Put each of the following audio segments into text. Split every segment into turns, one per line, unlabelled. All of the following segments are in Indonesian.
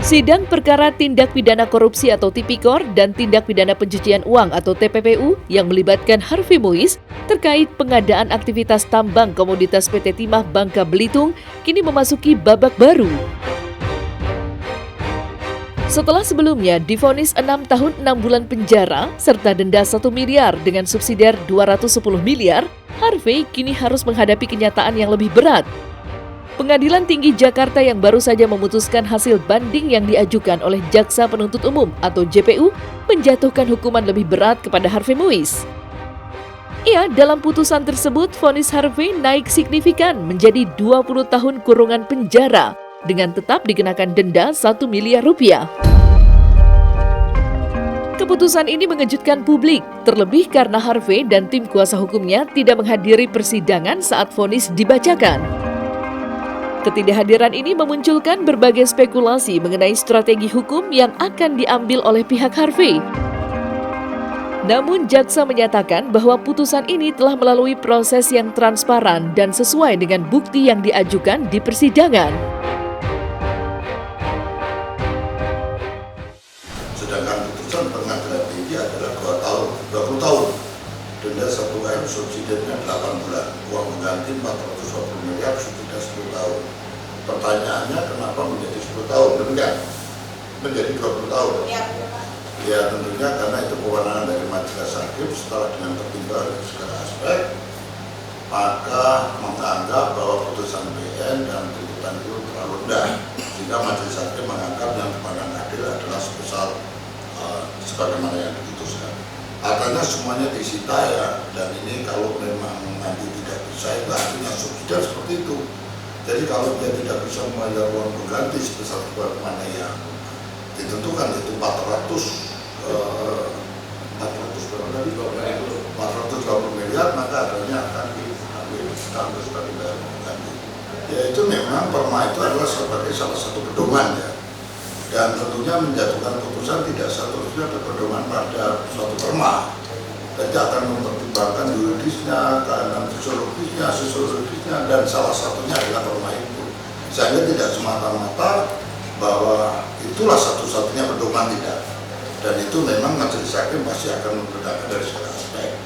Sidang perkara tindak pidana korupsi atau Tipikor dan tindak pidana pencucian uang atau TPPU yang melibatkan Harvey Muiz terkait pengadaan aktivitas tambang komoditas PT Timah Bangka Belitung kini memasuki babak baru. Setelah sebelumnya divonis 6 tahun 6 bulan penjara serta denda 1 miliar dengan subsidiar 210 miliar, Harvey kini harus menghadapi kenyataan yang lebih berat. Pengadilan Tinggi Jakarta yang baru saja memutuskan hasil banding yang diajukan oleh Jaksa Penuntut Umum atau JPU menjatuhkan hukuman lebih berat kepada Harvey Muiz. Dalam putusan tersebut, vonis Harvey naik signifikan menjadi 20 tahun kurungan penjara dengan tetap dikenakan denda 1 miliar rupiah. Keputusan ini mengejutkan publik, terlebih karena Harvey dan tim kuasa hukumnya tidak menghadiri persidangan saat vonis dibacakan. Ketidakhadiran ini memunculkan berbagai spekulasi mengenai strategi hukum yang akan diambil oleh pihak Harvey. Namun jaksa menyatakan bahwa putusan ini telah melalui proses yang transparan dan sesuai dengan bukti yang diajukan di persidangan.
Sedangkan putusan pengadilan tinggi adalah 20 tahun, denda 1 M, subsidiarnya 8 bulan, uang mengganti 420 miliar, subsidiar 10 tahun. Pertanyaannya kenapa menjadi 10 tahun, demikian? Menjadi 20 tahun? Ya tentunya karena itu kewenangan dari majelis hakim setelah dengan pertimbangan dari segala aspek, maka menganggap bahwa putusan PN dan tuntutan itu terlalu rendah, sehingga majelis hakim menganggap yang dipandang adil adalah sebagaimana yang diputuskan. Artinya semuanya disita ya, dan ini kalau memang nanti tidak bisa, itu artinya subsidiar seperti itu. Jadi kalau dia tidak bisa membayar uang pengganti sebesar bagaimana yang ditentukan, yaitu 420 miliar, maka adanya akan diambil sebagai bayar pengganti. Ya itu memang perma itu adalah sebagai salah satu pedoman ya. Dan tentunya menjatuhkan putusan tidak seterusnya berpedoman pada suatu perma. Jadi akan mempertimbangkan yuridisnya, keadaan sosiologisnya, dan salah satunya adalah perma itu. Sehingga tidak semata-mata bahwa itulah satu-satunya pedoman, tidak. Dan itu memang majelis hakim pasti akan membedakan dari segala aspek.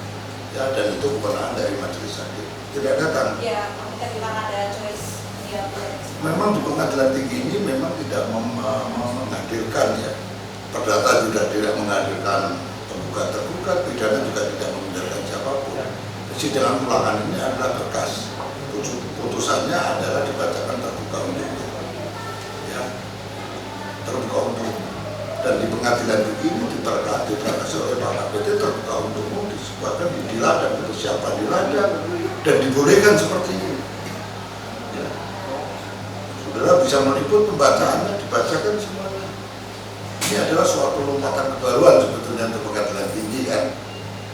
Ya, dan itu kewenangan dari majelis hakim. Tidak datang. Ya, kita bilang ada choice. Ya, memang di pengadilan tinggi ini memang tidak menghadirkan ya. Perdata juga tidak menghadirkan tergugat, pidana juga tidak menghadirkan siapapun. Persidangan ulangan ini adalah berkas. Putusannya adalah dibacakan terbuka umum. Ya, terbuka umum. Dan di pengadilan tinggi ini diterkasi oleh Pak KPT terbuka umum, disebutkan diladang, persiapan diladang, dan dibolehkan seperti ini. Ya. Saudara bisa meliput pembacaannya, dibacakan semuanya. Ini adalah suatu lompatan kebaruan sebetulnya untuk pengadilan tinggi kan.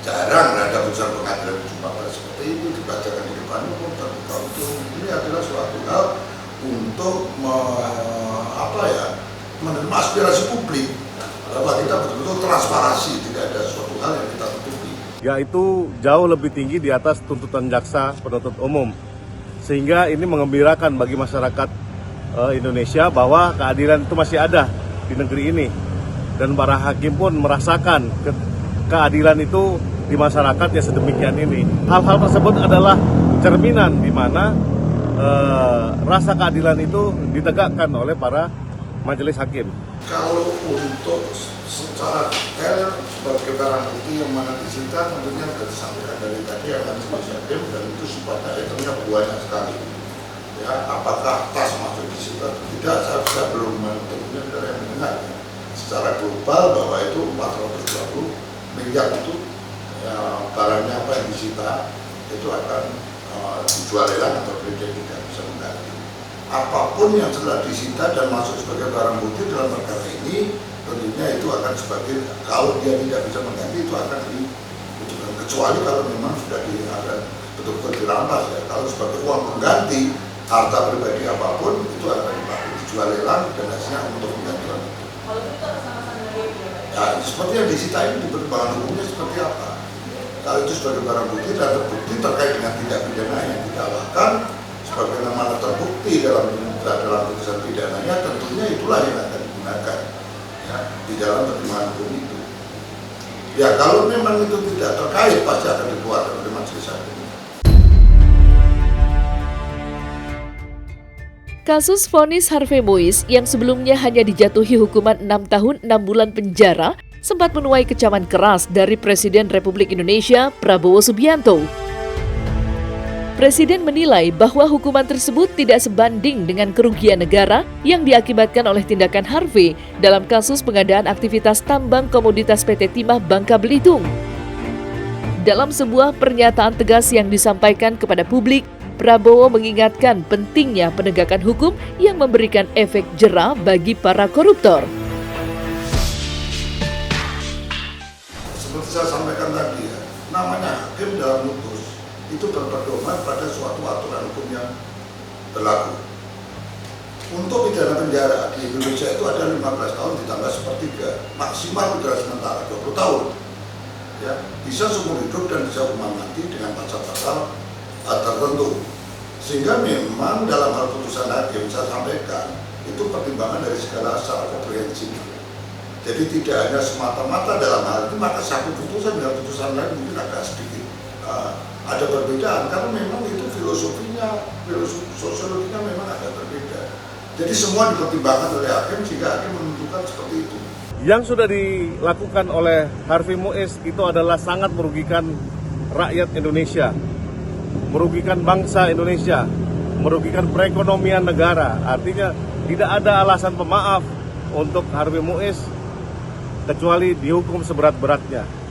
Jarang ada putusan pengadilan jumpa seperti itu dibacakan di depan umum terbuka umum. Ini adalah suatu hal untuk menerima aspirasi publik. Bahwa kita betul-betul transparansi, tidak ada suatu hal yang kita tutupi.
Yaitu jauh lebih tinggi di atas tuntutan jaksa penuntut umum. Sehingga ini mengembirakan bagi masyarakat Indonesia bahwa keadilan itu masih ada di negeri ini. Dan para hakim pun merasakan keadilan itu di masyarakat ya sedemikian ini. Hal-hal tersebut adalah cerminan di mana rasa keadilan itu ditegakkan oleh para majelis hakim.
Kalau untuk secara detail sebagai barang bukti yang mana disita tentunya sudah disampaikan dari tadi akan majelis hakim, dan itu sifatnya itemnya banyak sekali. Ya, apakah tas masuk disita atau tidak, saya belum tentunya dari yang mendengar. Secara global bahwa itu 420 miliar itu ya, barangnya apa yang disita itu akan dijual lelang atau tidak bisa mengganti. Apapun yang telah disita dan masuk sebagai barang bukti dalam perkara ini tentunya itu akan sebagai, kalau dia tidak bisa mengganti itu akan dibutuhkan, kecuali kalau memang sudah betul-betul dirampas ya. Kalau sebagai uang pengganti harta pribadi apapun itu akan dijual lelang dan hasilnya untuk mengganti uang itu. Kalau itu sama-sama ya, seperti yang disita ini di perkembangan hukumnya seperti apa? Kalau itu sebagai barang bukti dan terbukti terkait dengan tindak pidana yang didakwakan, sebagaimana terbukti dalam putusan pidananya, tentunya itulah yang akan digunakan ya, di dalam pertimbangan hukum itu. Ya kalau memang itu tidak terkait pasti akan dikeluarkan oleh majelis hakim.
Kasus vonis Harvey Mois yang sebelumnya hanya dijatuhi hukuman 6 tahun 6 bulan penjara sempat menuai kecaman keras dari Presiden Republik Indonesia Prabowo Subianto. Presiden menilai bahwa hukuman tersebut tidak sebanding dengan kerugian negara yang diakibatkan oleh tindakan Harvey dalam kasus pengadaan aktivitas tambang komoditas PT Timah Bangka Belitung. Dalam sebuah pernyataan tegas yang disampaikan kepada publik, Prabowo mengingatkan pentingnya penegakan hukum yang memberikan efek jera bagi para koruptor.
Seperti saya sampaikan tadi ya, namanya hakim dalam putus itu berpedoman pada suatu aturan hukum yang berlaku. Untuk pidana penjara di Indonesia itu ada 15 tahun ditambah sepertiga, maksimal pidana sementara 20 tahun. Ya, bisa seumur hidup dan bisa hukuman mati dengan pasal-pasal tertentu. Sehingga memang dalam hal putusan hakim saya sampaikan itu pertimbangan dari segala secara komprehensif. Jadi tidak hanya semata-mata dalam hal itu maka satu putusan dengan putusan lain mungkin agak sedikit ada perbedaan karena memang itu filosofinya, sosiologinya memang agak berbeda. Jadi semua dipertimbangkan oleh hakim sehingga hakim menentukan seperti itu.
Yang sudah dilakukan oleh Harvey Mois itu adalah sangat merugikan rakyat Indonesia, merugikan bangsa Indonesia, merugikan perekonomian negara. Artinya tidak ada alasan pemaaf untuk Harvey Mois kecuali dihukum seberat-beratnya.